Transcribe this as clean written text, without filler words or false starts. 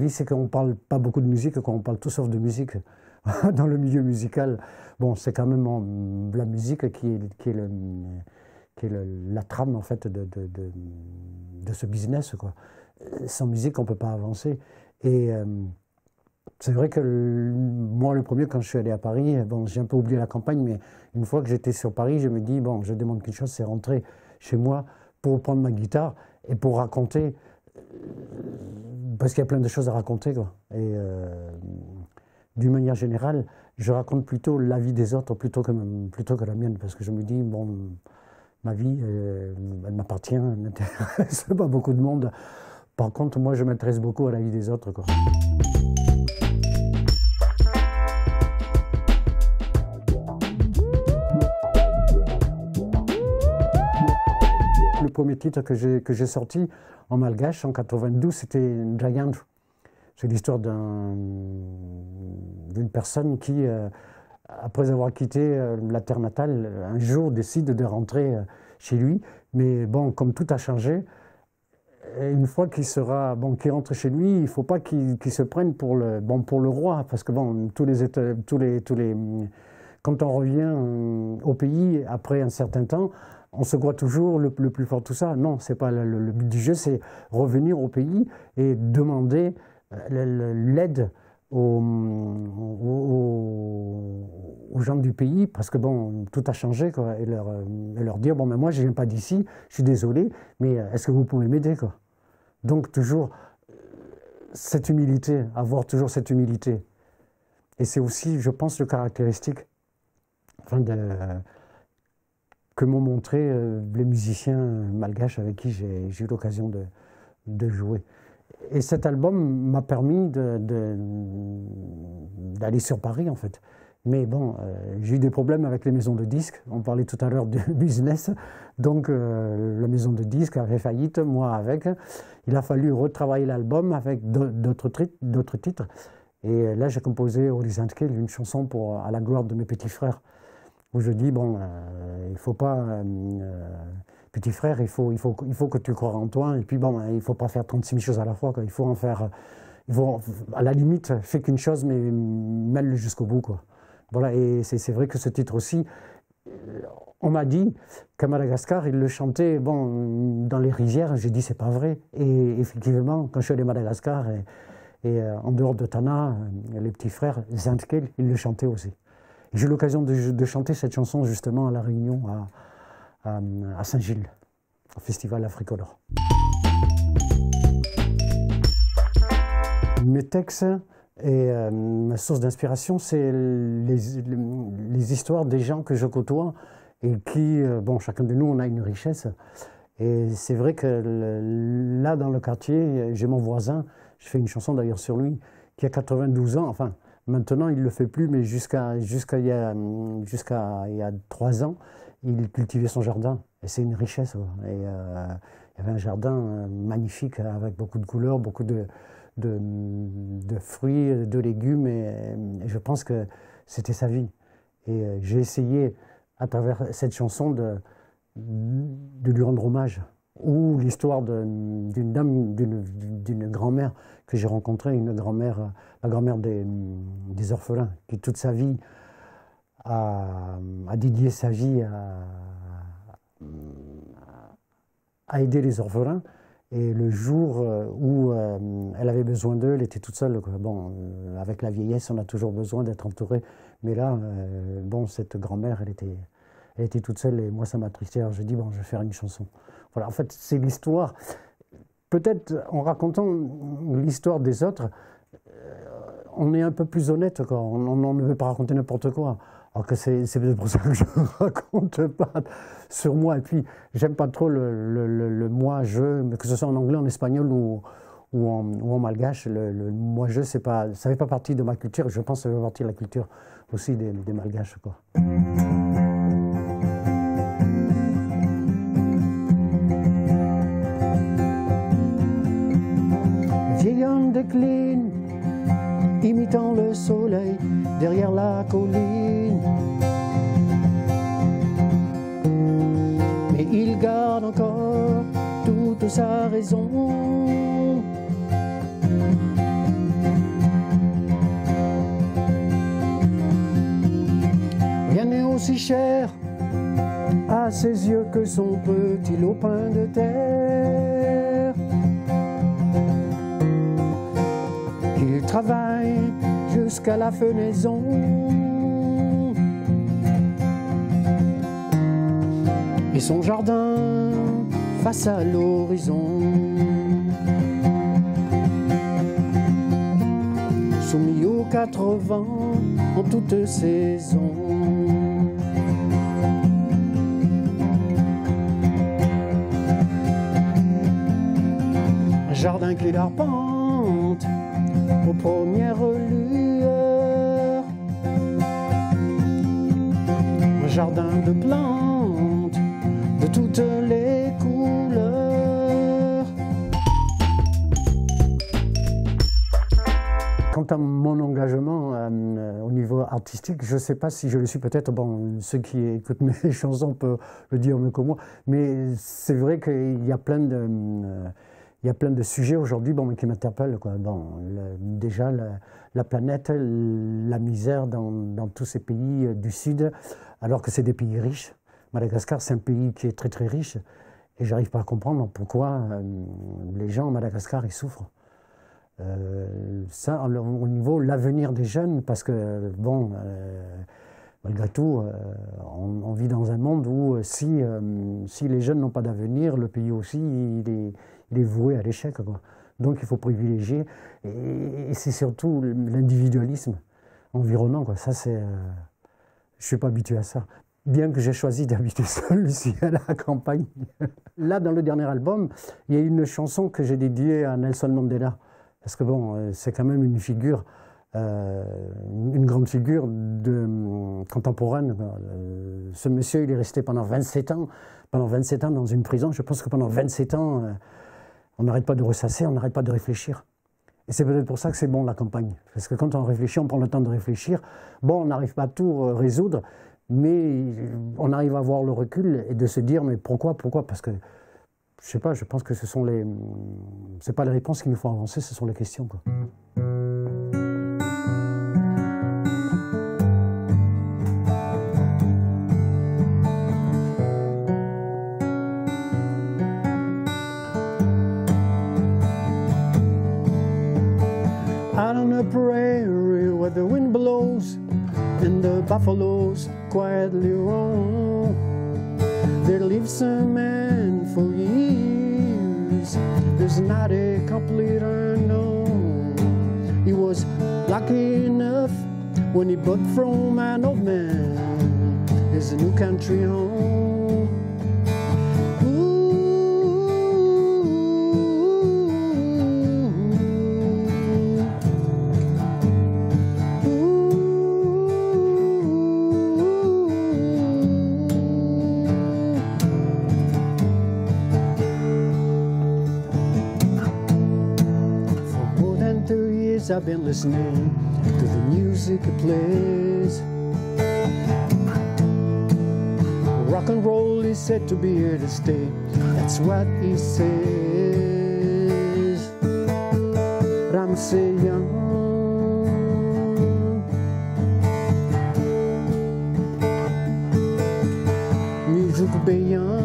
vie, c'est qu'on ne parle pas beaucoup de musique, qu'on parle tout sauf de musique. Dans le milieu musical, bon, c'est quand même la musique qui est la trame en fait de ce business, quoi. Sans musique, on ne peut pas avancer. Et c'est vrai que moi, le premier, quand je suis allé à Paris, bon, j'ai un peu oublié la campagne, mais une fois que j'étais sur Paris, je me dis, bon, je demande quelque chose, c'est rentrer chez moi pour prendre ma guitare et pour raconter, parce qu'il y a plein de choses à raconter, quoi. Et d'une manière générale, je raconte plutôt la vie des autres plutôt que la mienne, parce que je me dis, bon, ma vie, elle m'appartient, elle n'intéresse pas beaucoup de monde. Par contre, moi, je m'intéresse beaucoup à la vie des autres, quoi. Le premier titre que j'ai sorti en malgache en 92, c'était Giant. C'est l'histoire d'une personne qui, après avoir quitté la terre natale, un jour décide de rentrer chez lui. Mais bon, comme tout a changé, et une fois qu'il rentre chez lui, il ne faut pas qu'il se prenne pour le roi, parce que bon, quand on revient au pays après un certain temps, on se croit toujours le plus fort, tout ça. Non, c'est pas le but du jeu, c'est revenir au pays et demander l'aide aux gens du pays, parce que bon, tout a changé, quoi, et leur dire, bon, mais moi, je ne viens pas d'ici, je suis désolé, mais est-ce que vous pouvez m'aider, quoi? Donc, toujours cette humilité, avoir toujours cette humilité. Et c'est aussi, je pense, le caractéristique que m'ont montré les musiciens malgaches avec qui j'ai eu l'occasion de jouer. Et cet album m'a permis d'aller sur Paris, en fait. Mais bon, j'ai eu des problèmes avec les maisons de disques. On parlait tout à l'heure de business. Donc, la maison de disques a fait faillite, moi avec. Il a fallu retravailler l'album avec d'autres titres. Et là, j'ai composé Horizontal, une chanson à la gloire de mes petits frères, où je dis, bon, il ne faut pas... petit frère, il faut que tu crois en toi, et puis bon, il ne faut pas faire 36 000 choses à la fois, quoi. Il faut en faire... à la limite, fais qu'une chose, mais mène-le jusqu'au bout, quoi. Voilà, et c'est vrai que ce titre aussi, on m'a dit qu'à Madagascar, il le chantait, bon, dans les rizières. J'ai dit, c'est pas vrai. Et effectivement, quand je suis allé à Madagascar, et en dehors de Tana, les petits frères, Zantkel, ils le chantaient aussi. J'ai eu l'occasion de chanter cette chanson justement à La Réunion, à Saint-Gilles, au Festival Africolor. Mes textes et ma source d'inspiration, c'est les histoires des gens que je côtoie et qui, bon, chacun de nous, on a une richesse. Et c'est vrai que là, dans le quartier, j'ai mon voisin, je fais une chanson d'ailleurs sur lui, qui a 92 ans, enfin, maintenant il ne le fait plus, mais jusqu'à il y a 3 ans, il cultivait son jardin. Et c'est une richesse, quoi. Et il y avait un jardin magnifique avec beaucoup de couleurs, beaucoup de fruits, de légumes, et je pense que c'était sa vie. Et j'ai essayé, à travers cette chanson, de lui rendre hommage. Ou l'histoire d'une dame, d'une grand-mère que j'ai rencontrée, la grand-mère des orphelins, qui toute sa vie a dédié sa vie à aider les orphelins. Et le jour où elle avait besoin d'eux, elle était toute seule, quoi. Bon, avec la vieillesse, on a toujours besoin d'être entouré. Mais là, bon, cette grand-mère, elle était toute seule et moi, ça m'attristait. Alors, je dis, bon, je vais faire une chanson. Voilà, en fait, c'est l'histoire. Peut-être en racontant l'histoire des autres, on est un peu plus honnête, quoi. On ne veut pas raconter n'importe quoi. Alors que c'est pour ça que je ne raconte pas sur moi. Et puis, j'aime pas trop le moi-je, que ce soit en anglais, en espagnol ou en malgache. Le moi-je, ça fait pas partie de ma culture. Je pense que ça fait partie de la culture aussi des malgaches, quoi. Vieil homme décline, imitant le soleil derrière la colline. Mais il garde encore toute sa raison. aussi cher à ses yeux que son petit lopin de terre. Il travaille jusqu'à la fenaison, et son jardin face à l'horizon. Soumis aux 4 vents en toute saison. Un jardin qu'il arpente aux premières lueurs. Un jardin de plantes de toutes les couleurs. Quant à mon engagement au niveau artistique, je ne sais pas si je le suis, peut-être, bon, ceux qui écoutent mes chansons peuvent le dire mieux que moi, mais c'est vrai qu'il y a plein de sujets aujourd'hui, bon, qui m'interpellent, quoi. Bon, déjà la planète, la misère dans tous ces pays du Sud, alors que c'est des pays riches. Madagascar, c'est un pays qui est très très riche, et j'arrive pas à comprendre pourquoi les gens à Madagascar ils souffrent. Ça, au niveau de l'avenir des jeunes, parce que bon, malgré tout, on vit dans un monde où si les jeunes n'ont pas d'avenir, le pays aussi il est voué à l'échec, quoi. Donc il faut privilégier, et c'est surtout l'individualisme environnant, quoi. Ça, c'est, je suis pas habitué à ça. Bien que j'ai choisi d'habiter seul ici à la campagne. Là, dans le dernier album, il y a une chanson que j'ai dédiée à Nelson Mandela. Parce que bon, c'est quand même une figure, une grande figure contemporaine. Ce monsieur, il est resté pendant 27 ans dans une prison. Je pense que pendant 27 ans, on n'arrête pas de ressasser, on n'arrête pas de réfléchir. Et c'est peut-être pour ça que c'est bon la campagne. Parce que quand on réfléchit, on prend le temps de réfléchir. Bon, on n'arrive pas à tout résoudre, mais on arrive à avoir le recul et de se dire, mais pourquoi? Parce que, je sais pas, je pense que c'est pas les réponses qu'il nous faut avancer, ce sont les questions, quoi. Out on the prairie where the wind blows and the buffaloes quietly roam, there lives a man for years. There's not a complete unknown. He was lucky enough when he bought from an old man his new country home. I've been listening to the music it plays. Rock and roll is said to be here to stay. That's what he says. Ramseyan, music beyond.